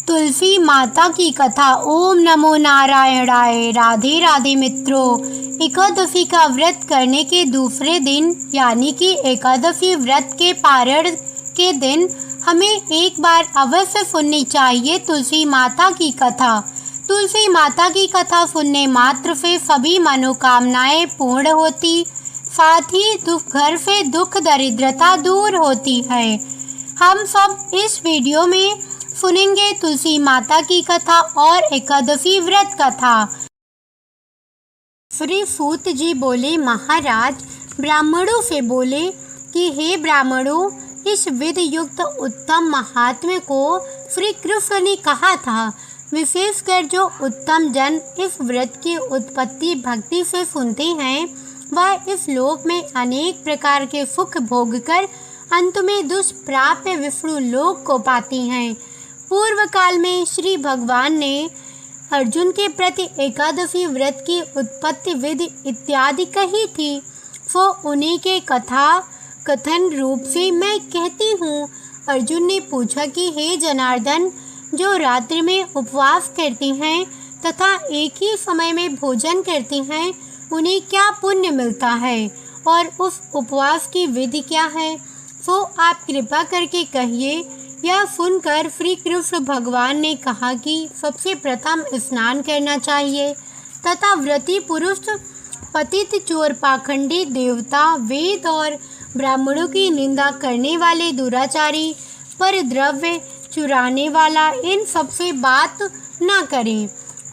तुलसी माता की कथा। ओम नमो नारायणाय। राधे राधे मित्रों, एकादशी का व्रत करने के दूसरे दिन यानी कि एकादशी व्रत के पारण के दिन हमें एक बार अवश्य सुननी चाहिए तुलसी माता की कथा। तुलसी माता की कथा सुनने मात्र से सभी मनोकामनाएं पूर्ण होती, साथ ही घर से दुख दरिद्रता दूर होती है। हम सब इस वीडियो में सुनेंगे तुलसी माता की कथा और एकादशी व्रत कथा। श्री सूत जी बोले, महाराज ब्राह्मणों से बोले कि हे ब्राह्मणों, इस विधि युक्त उत्तम महात्म्य को श्री कृष्ण ने कहा था। विशेषकर जो उत्तम जन इस व्रत की उत्पत्ति भक्ति से सुनते हैं, वह इस लोक में अनेक प्रकार के सुख भोगकर अंत में दुष्प्राप्य विष्णु लोक को पाती हैं। पूर्व काल में श्री भगवान ने अर्जुन के प्रति एकादशी व्रत की उत्पत्ति विधि इत्यादि कही थी, सो उन्हीं के कथन रूप से मैं कहती हूँ। अर्जुन ने पूछा कि हे जनार्दन, जो रात्रि में उपवास करती हैं तथा एक ही समय में भोजन करती हैं, उन्हें क्या पुण्य मिलता है और उस उपवास की विधि क्या है, सो आप कृपा करके कहिए। यह सुनकर श्री कृष्ण भगवान ने कहा कि सबसे प्रथम स्नान करना चाहिए तथा व्रती पुरुष, पतित चोर, पाखंडी, देवता, वेद और ब्राह्मणों की निंदा करने वाले दुराचारी, पर द्रव्य चुराने वाला, इन सबसे बात न करें।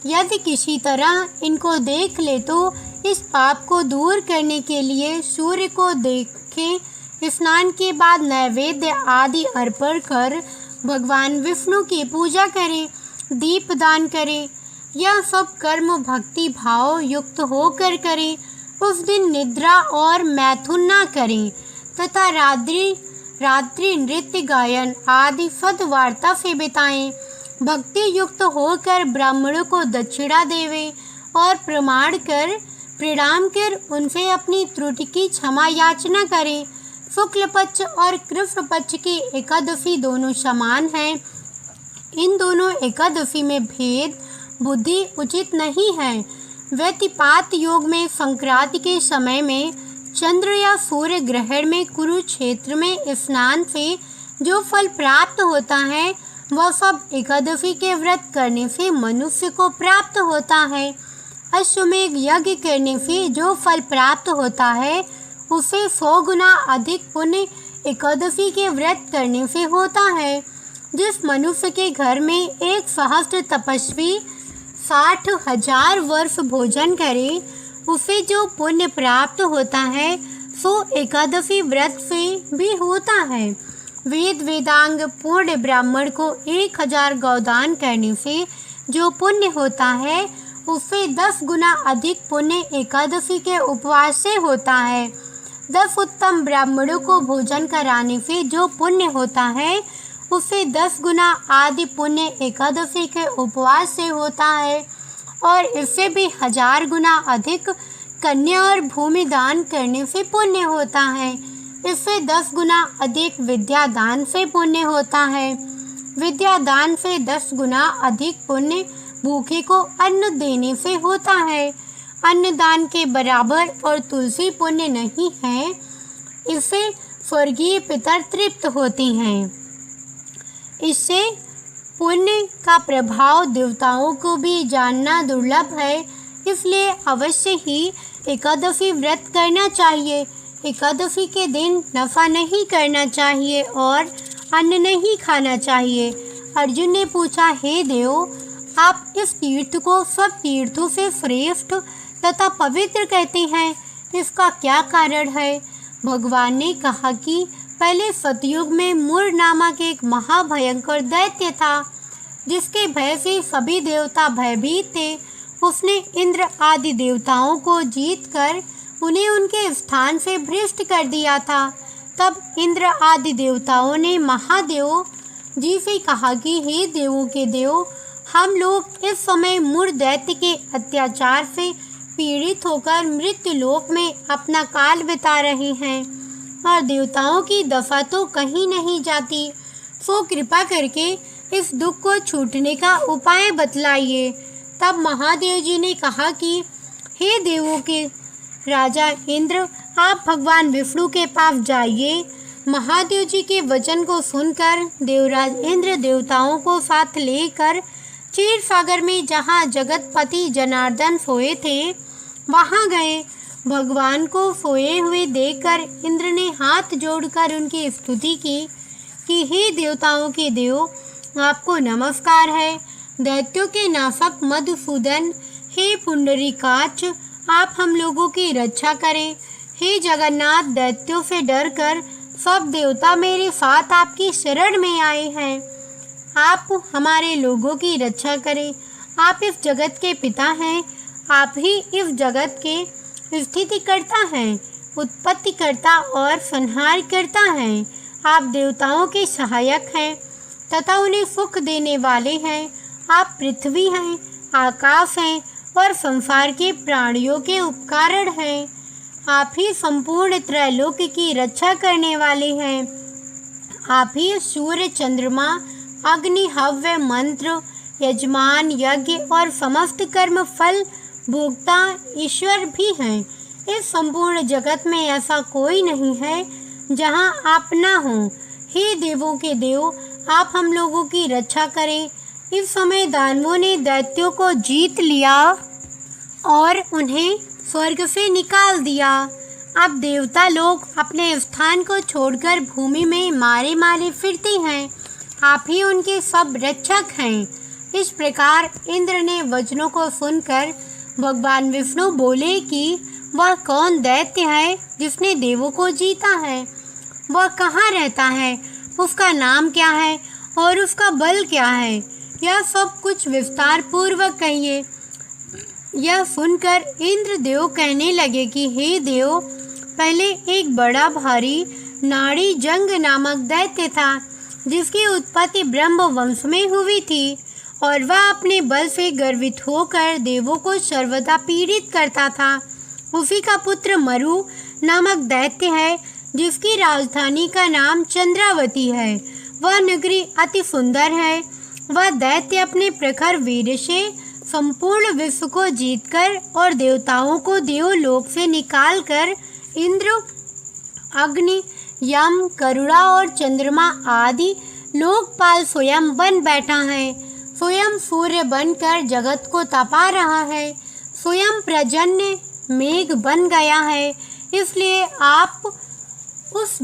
यदि किसी तरह इनको देख ले तो इस पाप को दूर करने के लिए सूर्य को देखें, स्नान के बाद नैवेद्य आदि अर्पण कर भगवान विष्णु की पूजा करें, दीपदान करें। यह सब कर्म भक्ति भाव युक्त होकर करें। उस दिन निद्रा और मैथुन न करें तथा रात्रि नृत्य गायन आदि सद्वार्ता से बिताएं। भक्ति युक्त होकर ब्राह्मणों को दक्षिणा देवें और प्रणाम कर उनसे अपनी त्रुटि की क्षमा याचना करें। शुक्ल पक्ष और कृष्ण पक्ष की एकादशी दोनों समान हैं। इन दोनों एकादशी में भेद बुद्धि उचित नहीं है। व्यतिपात योग में संक्रांति के समय में चंद्र या सूर्य ग्रहण में कुरुक्षेत्र में स्नान से जो फल प्राप्त होता है, वह सब एकादशी के व्रत करने से मनुष्य को प्राप्त होता है। अश्वमेध यज्ञ करने से जो फल प्राप्त होता है, उसे 100 गुना अधिक पुण्य एकादशी के व्रत करने से होता है। जिस मनुष्य के घर में एक सहस्त्र तपस्वी 60,000 वर्ष भोजन करे, उसे जो पुण्य प्राप्त होता है, सो एकादशी व्रत से भी होता है। वेद वेदांग पूर्ण ब्राह्मण को 1000 गौदान करने से जो पुण्य होता है, उससे 10 गुना अधिक पुण्य एकादशी के उपवास से होता है। 10 उत्तम ब्राह्मणों को भोजन कराने से जो पुण्य होता है, उससे 10 गुना आदि पुण्य एकादशी के उपवास से होता है। और इससे भी 1000 गुना अधिक कन्या और भूमि दान करने से पुण्य होता है। इससे 10 गुना अधिक विद्या दान से पुण्य होता है। विद्या दान से 10 गुना अधिक पुण्य भूखे को अन्न देने से होता है। अन्नदान के बराबर और तुलसी पुण्य नहीं है। इससे स्वर्गीय पितर तृप्त होते हैं। इससे पुण्य का प्रभाव देवताओं को भी जानना दुर्लभ है। इसलिए अवश्य ही एकादशी व्रत करना चाहिए। एकादशी के दिन नफा नहीं करना चाहिए और अन्न नहीं खाना चाहिए। अर्जुन ने पूछा, हे देव, आप इस तीर्थ को सब तीर्थों से श्रेष्ठ तथा पवित्र कहते हैं, इसका क्या कारण है? भगवान ने कहा कि पहले सतयुग में मुर नामक एक महाभयंकर दैत्य था, जिसके भय से सभी देवता भयभीत थे। उसने इंद्र आदि देवताओं को जीतकर उन्हें उनके स्थान से भ्रष्ट कर दिया था। तब इंद्र आदि देवताओं ने महादेव जी से कहा कि हे देवों के देव, हम लोग इस समय मुर दैत्य के अत्याचार से पीड़ित होकर मृत्यु लोक में अपना काल बिता रहे हैं और देवताओं की दशा तो कहीं नहीं जाती। सो कृपा करके इस दुख को छूटने का उपाय बतलाइए। तब महादेव जी ने कहा कि हे देवों के राजा इंद्र, आप भगवान विष्णु के पास जाइए। महादेव जी के वचन को सुनकर देवराज इंद्र देवताओं को साथ लेकर क्षीर सागर में जहाँ जगतपति जनार्दन सोए थे वहाँ गए। भगवान को सोए हुए देखकर इंद्र ने हाथ जोड़कर उनकी स्तुति की कि हे देवताओं के देव, आपको नमस्कार है। दैत्यों के नाशक मधुसूदन, हे पुंडरीकाक्ष, आप हम लोगों की रक्षा करें। हे जगन्नाथ, दैत्यों से डरकर सब देवता मेरे साथ आपकी शरण में आए हैं। आप हमारे लोगों की रक्षा करें। आप इस जगत के पिता हैं। आप ही इस जगत के स्थिति करता हैं, उत्पत्ति करता और संहार करता हैं। आप देवताओं के सहायक हैं तथा उन्हें सुख देने वाले हैं। आप पृथ्वी हैं, आकाश हैं और संसार के प्राणियों के उपकारण हैं। आप ही संपूर्ण त्रैलोक की रक्षा करने वाले हैं। आप ही सूर्य, चंद्रमा, अग्नि, हव्य, मंत्र, यजमान, यज्ञ और समस्त कर्म फल भोक्ता ईश्वर भी हैं। इस संपूर्ण जगत में ऐसा कोई नहीं है जहाँ आप ना हो। हे देवों के देव, आप हम लोगों की रक्षा करें। इस समय दानवों ने दैत्यों को जीत लिया और उन्हें स्वर्ग से निकाल दिया। अब देवता लोग अपने स्थान को छोड़कर भूमि में मारे मारे फिरते हैं। आप ही उनके सब रक्षक हैं। इस प्रकार इंद्र ने वचनों को सुनकर भगवान विष्णु बोले कि वह कौन दैत्य है जिसने देवों को जीता है? वह कहाँ रहता है? उसका नाम क्या है और उसका बल क्या है? यह सब कुछ विस्तार पूर्वक कहिए। यह सुनकर इंद्र देव कहने लगे कि हे देव, पहले एक बड़ा भारी नाड़ी जंग नामक दैत्य था जिसकी उत्पत्ति ब्रह्म वंश में हुई थी और वह अपने बल से गर्वित होकर देवों को सर्वदा पीड़ित करता था। उसी का पुत्र मरु नामक दैत्य है जिसकी राजधानी का नाम चंद्रावती है। वह नगरी अति सुंदर है। वह दैत्य अपने प्रखर वीर से संपूर्ण विश्व को जीतकर और देवताओं को देवलोक से निकालकर इंद्र, अग्नि, यम, करुणा और चंद्रमा आदि लोकपाल स्वयं बन बैठा है। स्वयं सूर्य बनकर जगत को तपा रहा है। स्वयं प्रजन्य मेघ बन गया है। इसलिए आप उस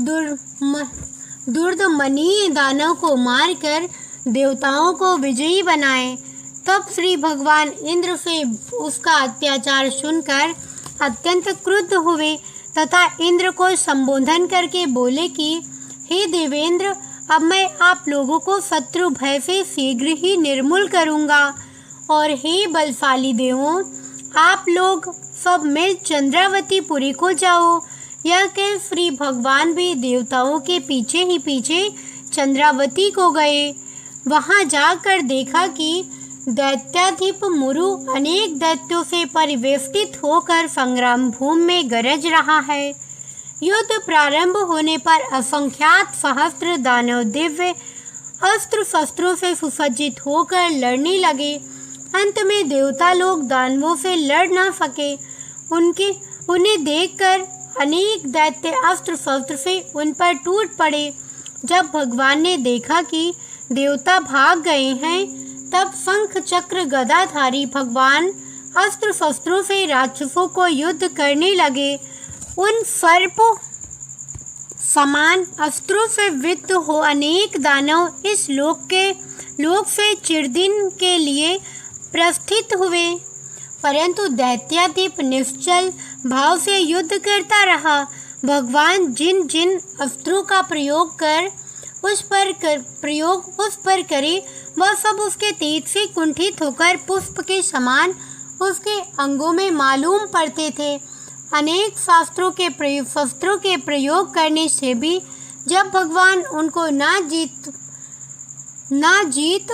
दुर्दमनीय दानव को मारकर देवताओं को विजयी बनाए। तब श्री भगवान इंद्र से उसका अत्याचार सुनकर अत्यंत क्रुद्ध हुए तथा इंद्र को संबोधन करके बोले कि हे देवेंद्र, अब मैं आप लोगों को शत्रु भय से शीघ्र ही निर्मूल करूंगा। और हे बलशाली देवों, आप लोग सब मिल चंद्रावतीपुरी को जाओ। यह कह श्री भगवान भी देवताओं के पीछे ही पीछे चंद्रावती को गए। वहां जाकर देखा कि दैत्याधिप मुरु अनेक दैत्यों से परिवेष्टित होकर संग्राम भूमि में गरज रहा है। युद्ध प्रारंभ होने पर असंख्यात सहस्त्र दानव दिव्य अस्त्र शस्त्रों से सुसज्जित होकर लड़ने लगे। अंत में देवता लोग दानवों से लड़ ना सके। उन्हें देखकर अनेक दैत्य अस्त्र शस्त्र से उन पर टूट पड़े। जब भगवान ने देखा कि देवता भाग गए हैं, तब शंख चक्र गदाधारी भगवान अस्त्र शस्त्रों से राक्षसों को युद्ध करने लगे। उन सर्प समान अस्त्रों से विद्ध हो अनेक दानव इस लोक से चिरदिन के लिए प्रस्थित हुए, परंतु दैत्याधिप निश्चल भाव से युद्ध करता रहा। भगवान जिन जिन अस्त्रों का प्रयोग उस पर करे, वह सब उसके तेज से कुंठित होकर पुष्प के समान उसके अंगों में मालूम पड़ते थे। अनेक शस्त्रों के प्रयोग करने से भी जब भगवान उनको ना जीत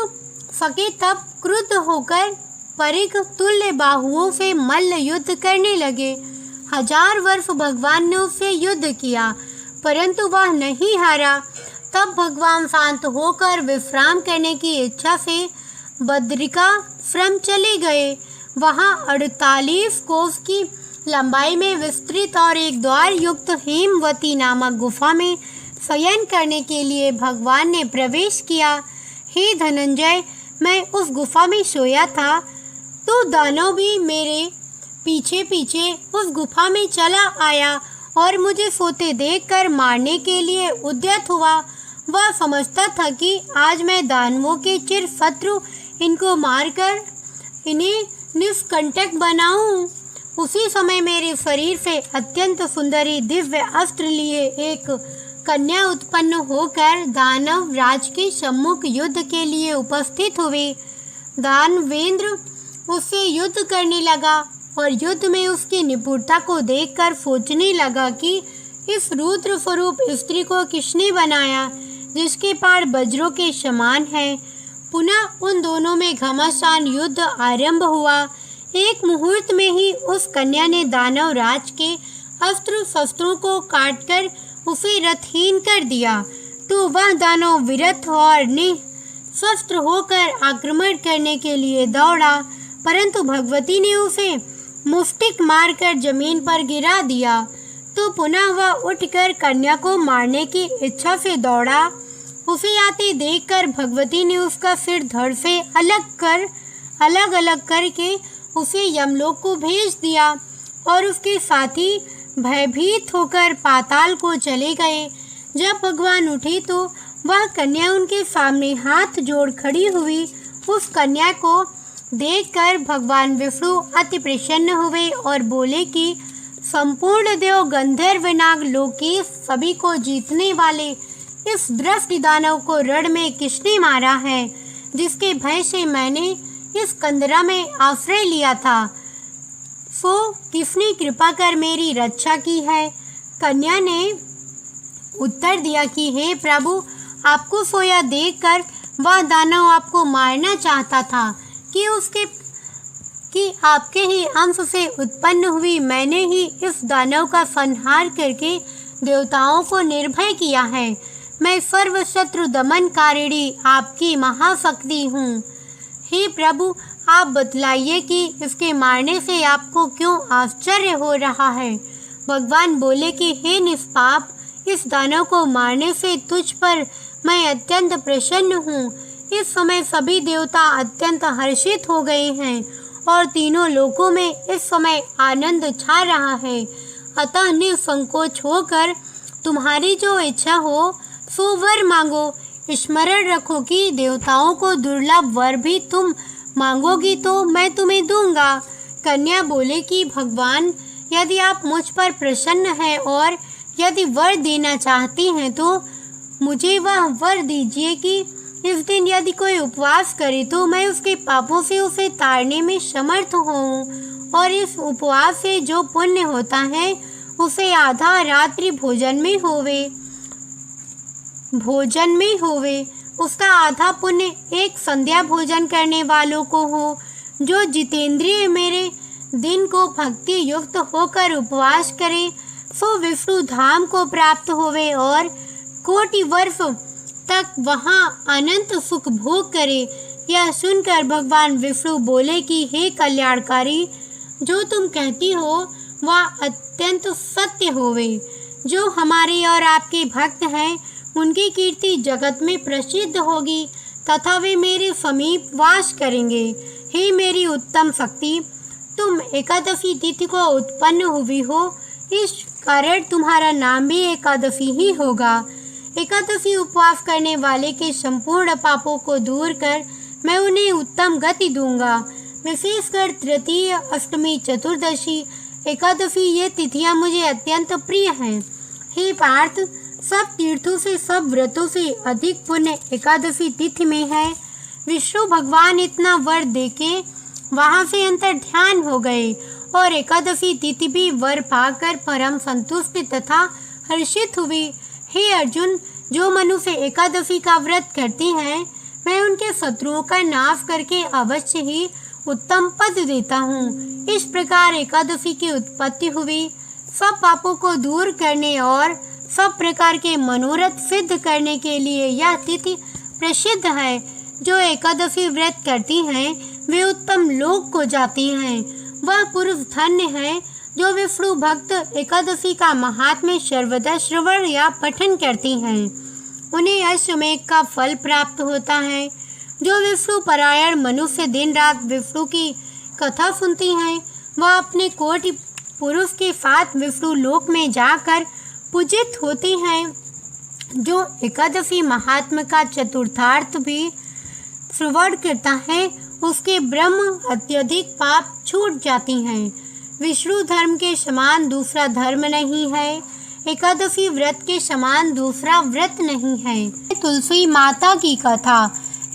सके, तब क्रुद्ध होकर परिघ तुल्य बाहुओं से मल्ल युद्ध करने लगे। 1000 वर्ष भगवान ने उससे युद्ध किया, परंतु वह नहीं हारा। तब भगवान शांत होकर विश्राम करने की इच्छा से बद्रिकाश्रम चले गए। वहाँ 48 कोस की लंबाई में विस्तृत और एक द्वार युक्त हेमवती नामक गुफा में शयन करने के लिए भगवान ने प्रवेश किया। हे धनंजय, मैं उस गुफा में सोया था तो दानव भी मेरे पीछे पीछे उस गुफा में चला आया और मुझे सोते देखकर मारने के लिए उद्यत हुआ। वह समझता था कि आज मैं दानवों के चिर शत्रु इनको मारकर इन्हें निष्कंटक बनाऊं। उसी समय मेरे शरीर से अत्यंत सुंदरी दिव्य अस्त्र लिए एक कन्या उत्पन्न होकर दानव राज के सम्मुख युद्ध के लिए उपस्थित हुए। दानवेंद्र उससे युद्ध करने लगा और युद्ध में उसकी निपुणता को देखकर सोचने लगा कि इस रुद्र स्वरूप स्त्री को किसने बनाया, जिसके पार वज्रों के समान है। पुनः उन दोनों में घमासान युद्ध आरंभ हुआ। एक मुहूर्त में ही उस कन्या ने दानव राज के अस्त्र शस्त्रों को काटकर उसे रथहीन कर दिया, तो वह दानव विरथ और निशस्त्र होकर आक्रमण करने के लिए दौड़ा, परंतु भगवती ने उसे मुष्टिक मारकर जमीन पर गिरा दिया। तो पुनः वह उठकर कन्या को मारने की इच्छा से दौड़ा। उसे आते देखकर भगवती ने उसका सिर धड़ से अलग अलग करके उसे यमलोक को भेज दिया और उसके साथी भयभीत होकर पाताल को चले गए। जब भगवान उठे तो वह कन्या उनके सामने हाथ जोड़ खड़ी हुई। उस कन्या को देखकर भगवान विष्णु अति प्रसन्न हुए और बोले कि संपूर्ण देव गंधर्व नाग लोकेश सभी को जीतने वाले इस दृष्टि दानव को रण में किसने मारा है, जिसके भय से मैंने इस कंदरा में आश्रय लिया था, सो किसने कृपा कर मेरी रक्षा की है। कन्या ने उत्तर दिया कि हे प्रभु, आपको सोया देखकर वह दानव आपको मारना चाहता था कि आपके ही अंश से उत्पन्न हुई मैंने ही इस दानव का संहार करके देवताओं को निर्भय किया है। मैं सर्व शत्रु दमनकारिणी आपकी महाशक्ति हूँ। हे प्रभु, आप बतलाइए कि इसके मारने से आपको क्यों आश्चर्य हो रहा है। भगवान बोले कि हे निष्पाप, इस दानव को मारने से तुझ पर मैं अत्यंत प्रसन्न हूँ। इस समय सभी देवता अत्यंत हर्षित हो गए हैं और तीनों लोकों में इस समय आनंद छा रहा है। अतः निसंकोच होकर तुम्हारी जो इच्छा हो सो वर मांगो। स्मरण रखो कि देवताओं को दुर्लभ वर भी तुम मांगोगी तो मैं तुम्हें दूंगा। कन्या बोले कि भगवान, यदि आप मुझ पर प्रसन्न हैं और यदि वर देना चाहती हैं तो मुझे वह वर दीजिए कि इस दिन यदि कोई उपवास करे तो मैं उसके पापों से उसे तारने में समर्थ हूँ और इस उपवास से जो पुण्य होता है उसे आधा रात्रि भोजन में होवे। उसका आधा पुण्य एक संध्या भोजन करने वालों को हो। जो जितेंद्रिय मेरे दिन को भक्ति युक्त होकर उपवास करे सो विष्णु धाम को प्राप्त होवे और कोटि वर्ष तक वहाँ अनंत सुख भोग करे। यह सुनकर भगवान विष्णु बोले कि हे कल्याणकारी, जो तुम कहती हो वह अत्यंत सत्य होवे। जो हमारे और आपके भक्त हैं उनकी कीर्ति जगत में प्रसिद्ध होगी तथा वे मेरे समीप वास करेंगे। हे मेरी उत्तम शक्ति, तुम एकादशी तिथि को उत्पन्न हुई हो, इस कारण तुम्हारा नाम भी एकादशी ही होगा। एकादशी उपवास करने वाले के संपूर्ण पापों को दूर कर मैं उन्हें उत्तम गति दूंगा। विशेषकर तृतीय, अष्टमी, चतुर्दशी, एकादशी ये तिथियां मुझे अत्यंत प्रिय हैं। हे पार्थ, सब तीर्थों से, सब व्रतों से अधिक पुण्य एकादशी तिथि में है। विष्णु भगवान इतना वर देके वहां से अंतर ध्यान हो गए और एकादशी तिथि भी वर पाकर परम संतुष्ट तथा हर्षित हुई। हे अर्जुन, जो मनुष्य एकादशी का व्रत करते हैं मैं उनके शत्रुओं का नाश करके अवश्य ही उत्तम पद देता हूँ। इस प्रकार एकादशी की उत्पत्ति हुई। सब पापों को दूर करने और सब प्रकार के मनोरथ सिद्ध करने के लिए यह तिथि प्रसिद्ध है। जो एकादशी व्रत करती हैं वे उत्तम लोक को जाती हैं। वह पुरुष धन्य है जो विष्णु भक्त एकादशी का महात्म्य सर्वदा श्रवण या पठन करती हैं। उन्हें अश्वमेध का फल प्राप्त होता है। जो विष्णु परायण मनुष्य दिन रात विष्णु की कथा सुनती हैं वह अपने कोटि पुरुष के साथ विष्णु लोक में जाकर पूजित होती हैं। जो एकादशी महात्म्य का चतुर्थार्थ भी श्रवण करता है उसके ब्रह्म अत्यधिक पाप छूट जाती हैं। विष्णु धर्म के समान दूसरा धर्म नहीं है। एकादशी व्रत के समान दूसरा व्रत नहीं है। तुलसी माता की कथा।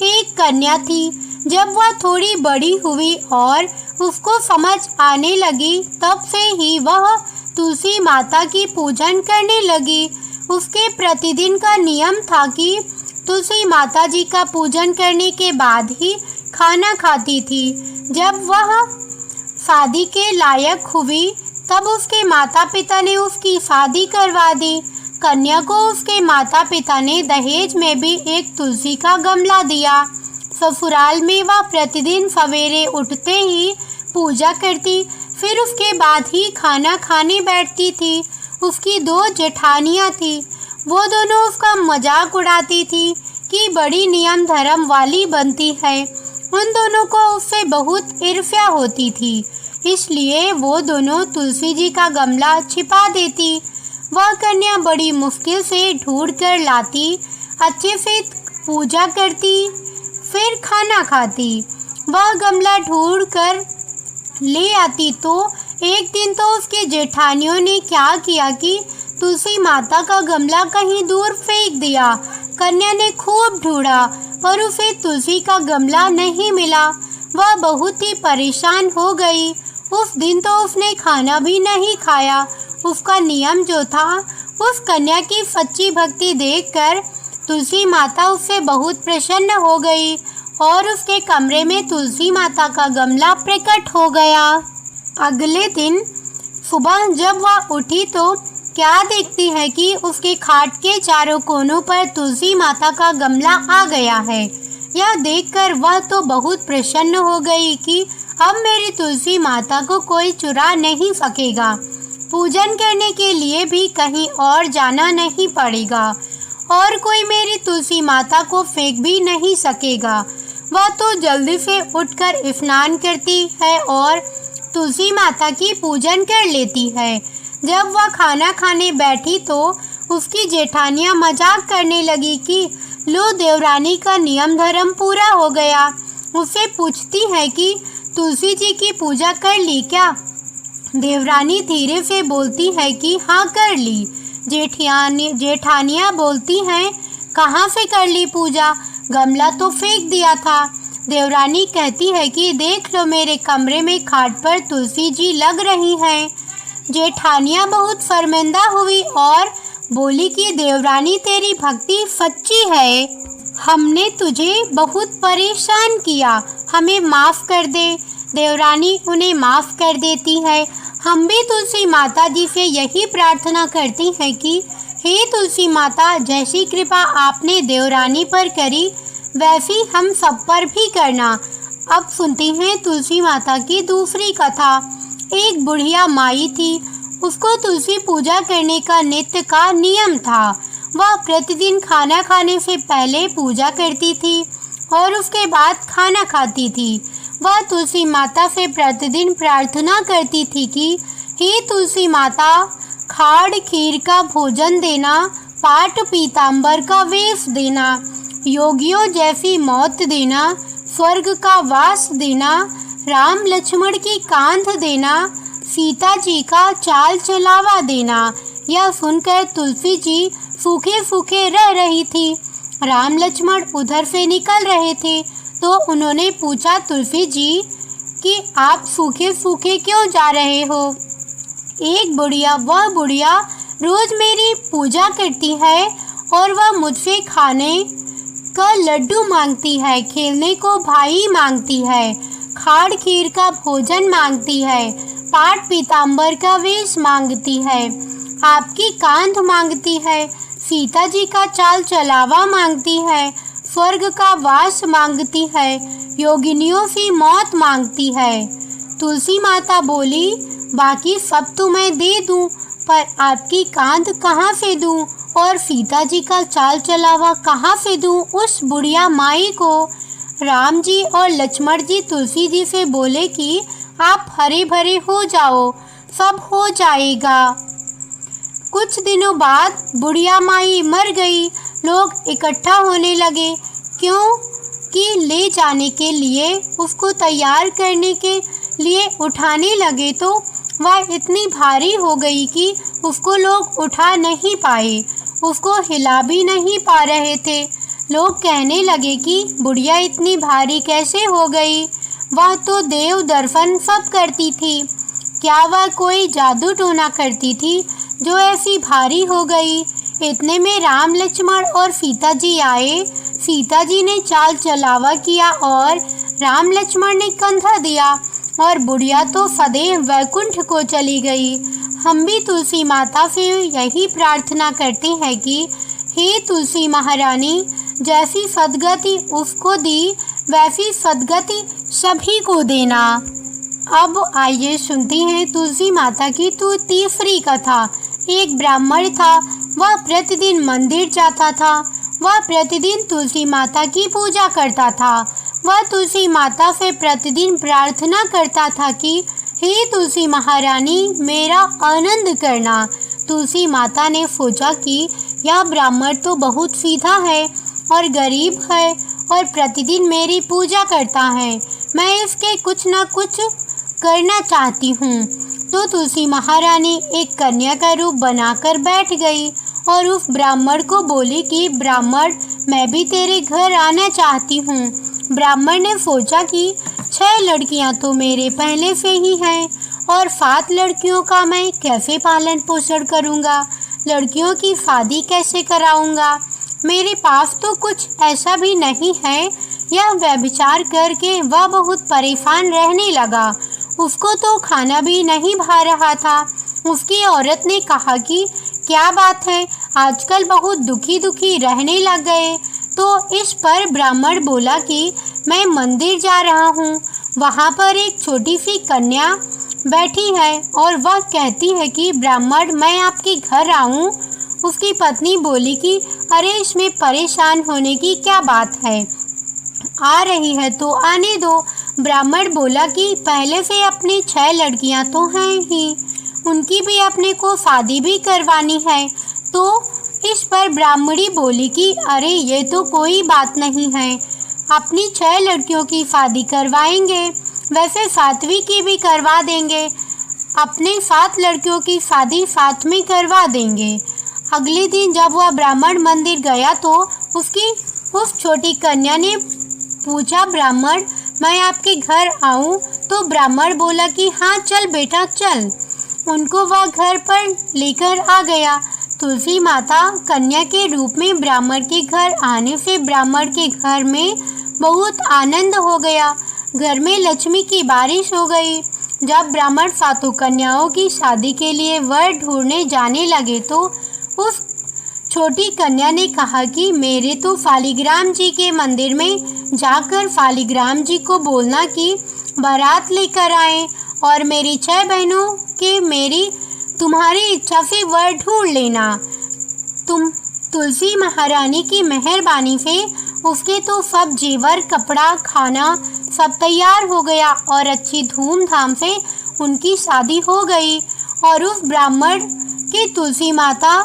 एक कन्या थी। जब वह थोड़ी बड़ी हुई और उसको समझ आने लगी तब से ही वह तुलसी माता की पूजन करने लगी। उसके प्रतिदिन का नियम था कि तुलसी माता जी का पूजन करने के बाद ही खाना खाती थी। जब वह शादी के लायक हुई तब उसके माता पिता ने उसकी शादी करवा दी। कन्या को उसके माता पिता ने दहेज में भी एक तुलसी का गमला दिया। ससुराल में वह प्रतिदिन सवेरे उठते ही पूजा करती, फिर उसके बाद ही खाना खाने बैठती थी। उसकी 2 जेठानियाँ थी। वो दोनों उसका मजाक उड़ाती थी कि बड़ी नियम धर्म वाली बनती है। उन दोनों को उससे बहुत ईर्ष्या होती थी, इसलिए वो दोनों तुलसी जी का गमला छिपा देती। वह कन्या बड़ी मुश्किल से ढूंढ कर लाती, अच्छे से पूजा करती, फिर खाना खाती। वह गमला ढूंढ कर ले आती तो एक दिन तो उसके जेठानियों ने क्या किया कि तुलसी माता का गमला कहीं दूर फेंक दिया। कन्या ने खूब ढूंढा पर उसे तुलसी का गमला नहीं मिला। वह बहुत ही परेशान हो गई। उस दिन तो उसने खाना भी नहीं खाया। उसका नियम जो था, उस कन्या की सच्ची भक्ति देखकर तुलसी माता उससे बहुत प्रसन्न हो गई और उसके कमरे में तुलसी माता का गमला प्रकट हो गया। अगले दिन सुबह जब वह उठी तो क्या देखती है कि उसके खाट के चारों कोनों पर तुलसी माता का गमला आ गया है। यह देखकर वह तो बहुत प्रसन्न हो गई कि अब मेरी तुलसी माता को कोई चुरा नहीं सकेगा। पूजन करने के लिए भी कहीं और जाना नहीं पड़ेगा और कोई मेरी तुलसी माता को फेंक भी नहीं सकेगा। वह तो जल्दी से उठकर स्नान करती है और तुलसी माता की पूजन कर लेती है। जब वह खाना खाने बैठी तो उसकी जेठानियां मजाक करने लगी कि लो देवरानी का नियम धर्म पूरा हो गया। उससे पूछती है कि तुलसी जी की पूजा कर ली क्या? देवरानी धीरे से बोलती है कि हाँ कर ली। जेठानियां बोलती हैं कहाँ से कर ली पूजा, गमला तो फेंक दिया था। देवरानी कहती है कि देख लो मेरे कमरे में खाट पर तुलसी जी लग रही हैं। जेठानियां बहुत शर्मिंदा हुई और बोली कि देवरानी तेरी भक्ति सच्ची है, हमने तुझे बहुत परेशान किया, हमें माफ़ कर दे। देवरानी उन्हें माफ़ कर देती है। हम भी तुलसी माता जी से यही प्रार्थना करती हैं कि हे तुलसी माता, जैसी कृपा आपने देवरानी पर करी वैसी हम सब पर भी करना। अब सुनती हैं तुलसी माता की दूसरी कथा। एक बुढ़िया माई थी। उसको तुलसी पूजा करने का नित्य का नियम था। वह प्रतिदिन खाना खाने से पहले पूजा करती थी और उसके बाद खाना खाती थी। वह तुलसी माता से प्रतिदिन प्रार्थना करती थी कि हे तुलसी माता, खाड़ खीर का भोजन देना, पाट पीताम्बर का वेश देना, योगियों जैसी मौत देना, स्वर्ग का वास देना, राम लक्ष्मण की कांध देना, सीता जी का चाल चलावा देना। यह सुनकर तुलसी जी सूखे सूखे रह रही थी। राम लक्ष्मण उधर से निकल रहे थे तो उन्होंने पूछा तुलसी जी कि आप सूखे सूखे क्यों जा रहे हो? एक बुढ़िया, वह बुढ़िया रोज मेरी पूजा करती है और वह मुझसे खाने का लड्डू मांगती है, खेलने को भाई मांगती है, खाड़ खीर का भोजन मांगती है, पाट पीताम्बर का वेश मांगती है। आपकी कांध मांगती है, सीता जी का चाल चलावा मांगती है, स्वर्ग का वास मांगती है, योगिनियों की मौत मांगती है। तुलसी माता बोली, बाकी सब तो मैं दे दूं, पर आपकी कांध कहाँ से दूं और सीता जी का चाल चलावा कहाँ से दूं उस बुढ़िया माई को। राम जी और लक्ष्मण जी तुलसी जी से बोले कि आप हरे भरे हो जाओ, सब हो जाएगा। कुछ दिनों बाद बुढ़िया माई मर गई। लोग इकट्ठा होने लगे, क्यों कि ले जाने के लिए उसको तैयार करने के लिए उठाने लगे तो वह इतनी भारी हो गई कि उसको लोग उठा नहीं पाए, उसको हिला भी नहीं पा रहे थे। लोग कहने लगे कि बुढ़िया इतनी भारी कैसे हो गई, वह तो देव दर्शन सब करती थी, क्या वह कोई जादू टोना करती थी जो ऐसी भारी हो गई। इतने में राम लक्ष्मण और सीता जी आए। सीता जी ने चाल चलावा किया और राम लक्ष्मण ने कंधा दिया और बुढ़िया तो सदैव वैकुंठ को चली गई। हम भी तुलसी माता से यही प्रार्थना करते हैं कि हे तुलसी महारानी, जैसी सद्गति उसको दी वैसी सद्गति सभी को देना। अब आइए सुनते हैं तुलसी माता की तीसरी कथा। एक ब्राह्मण था, वह प्रतिदिन मंदिर जाता था, वह प्रतिदिन तुलसी माता की पूजा करता था। वह तुलसी माता से प्रतिदिन प्रार्थना करता था कि हे तुलसी महारानी, मेरा आनंद करना। तुलसी माता ने सोचा कि यह ब्राह्मण तो बहुत सीधा है और गरीब है और प्रतिदिन मेरी पूजा करता है, मैं इसके कुछ न कुछ करना चाहती हूँ। तो तुलसी महारानी एक कन्या का रूप बनाकर बैठ गई और उस ब्राह्मण को बोली कि ब्राह्मण, मैं भी तेरे घर आना चाहती हूँ। ब्राह्मण ने सोचा कि 6 लड़कियाँ तो मेरे पहले से ही हैं और 7 लड़कियों का मैं कैसे पालन पोषण करूँगा, लड़कियों की शादी कैसे कराऊँगा, मेरे पास तो कुछ ऐसा भी नहीं है। यह व्यभिचार करके वह बहुत परेशान रहने लगा, उसको तो खाना भी नहीं भा रहा था। उसकी औरत ने कहा कि क्या बात है, आजकल बहुत दुखी दुखी रहने लग गए। तो इस पर ब्राह्मण बोला कि मैं मंदिर जा रहा हूँ, वहाँ पर एक छोटी सी कन्या बैठी है और वह कहती है कि ब्राह्मण, मैं आपके घर आऊँ। उसकी पत्नी बोली कि अरे, इसमें परेशान होने की क्या बात है, आ रही है तो आने दो। ब्राह्मण बोला कि पहले से अपनी 6 लड़कियां तो हैं ही, उनकी भी अपने को शादी भी करवानी है। तो इस पर ब्राह्मणी बोली कि अरे, ये तो कोई बात नहीं है, अपनी 6 लड़कियों की शादी करवाएंगे, वैसे 7वीं की भी करवा देंगे, अपने 7 लड़कियों की शादी साथ में करवा देंगे। अगले दिन जब वह ब्राह्मण मंदिर गया तो उसकी उस छोटी कन्या ने पूछा, ब्राह्मण, मैं आपके घर आऊं? तो ब्राह्मण बोला कि हाँ चल बेटा चल। उनको वह घर पर लेकर आ गया। तुलसी माता कन्या के रूप में ब्राह्मण के घर आने से ब्राह्मण के घर में बहुत आनंद हो गया, घर में लक्ष्मी की बारिश हो गई। जब ब्राह्मण 7 कन्याओं की शादी के लिए वर ढूंढने जाने लगे तो उस छोटी कन्या ने कहा कि मेरे तो शालिग्राम जी के मंदिर में जाकर शालिग्राम जी को बोलना कि बारात लेकर आए और मेरी 6 बहनों के मेरी तुम्हारी इच्छा से वर ढूंढ लेना। तुम तुलसी महारानी की मेहरबानी से उसके तो सब जेवर, कपड़ा, खाना सब तैयार हो गया और अच्छी धूमधाम से उनकी शादी हो गई और उस ब्राह्मण की तुलसी माता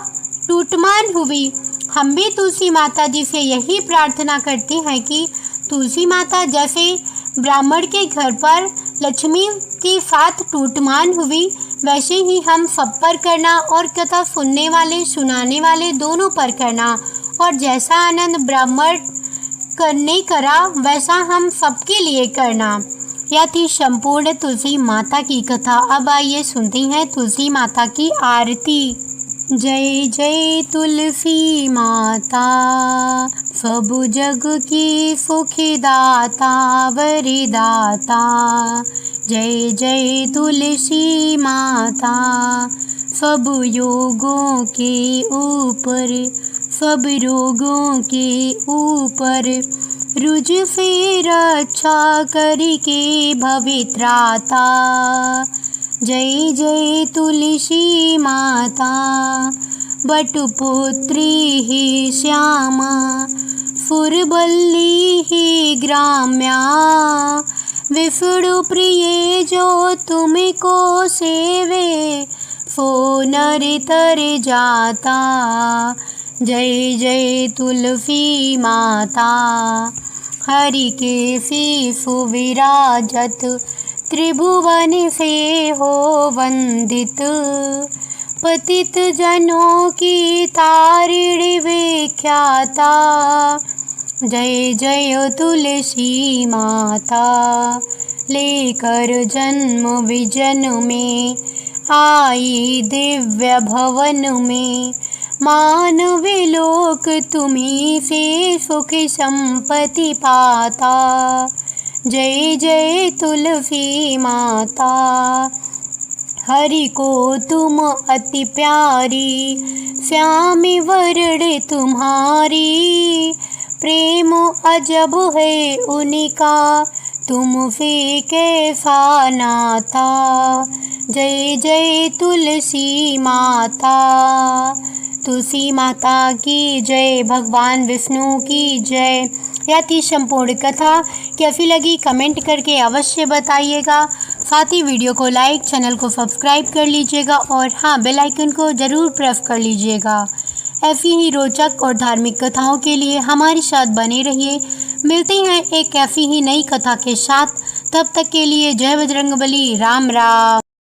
टूटमान हुई। हम भी तुलसी माता जी से यही प्रार्थना करते हैं कि तुलसी माता जैसे ब्राह्मण के घर पर लक्ष्मी के साथ टूटमान हुई, वैसे ही हम सब पर करना और कथा सुनने वाले सुनाने वाले दोनों पर करना, और जैसा आनंद ब्राह्मण करने करा वैसा हम सबके लिए करना। यह थी संपूर्ण तुलसी माता की कथा। अब आइए सुनते हैं तुलसी माता की आरती। जय जय तुलसी माता, सब जग की सुखदाता वरदाता। जय जय तुलसी माता, सब योगों के ऊपर, सब रोगों के ऊपर, रुज से रक्षा करके भवित्राता। जय जय तुलसी माता, बटुपुत्री ही श्यामा, फुरबल्ली ही ग्राम्या, विष्णु प्रिय जो तुमको सेवे, सो नर तर जाता। जय जय तुलसी माता, हरि के शिशु विराजत, त्रिभुवन से हो वंदित, पतित जनों की तारिणी विख्याता। जय जय तुलसी माता, लेकर जन्म विजन में आई दिव्य भवन में, मानवी लोक तुम्हीं से सुख संपत्ति पाता। जय जय तुलसी माता, हरि को तुम अति प्यारी, श्यामी वरण तुम्हारी, प्रेम अजब है उनका, तुम से कैसा नाता। जय जय तुलसी माता, तुलसी माता की जय, भगवान विष्णु की जय। यह थी संपूर्ण कथा। कैसी लगी कमेंट करके अवश्य बताइएगा। साथ ही वीडियो को लाइक, चैनल को सब्सक्राइब कर लीजिएगा और हाँ, बेल आइकन को ज़रूर प्रेस कर लीजिएगा। ऐसी ही रोचक और धार्मिक कथाओं के लिए हमारे साथ बने रहिए। मिलते हैं एक ऐसी ही नई कथा के साथ। तब तक के लिए जय बजरंगबली, राम राम।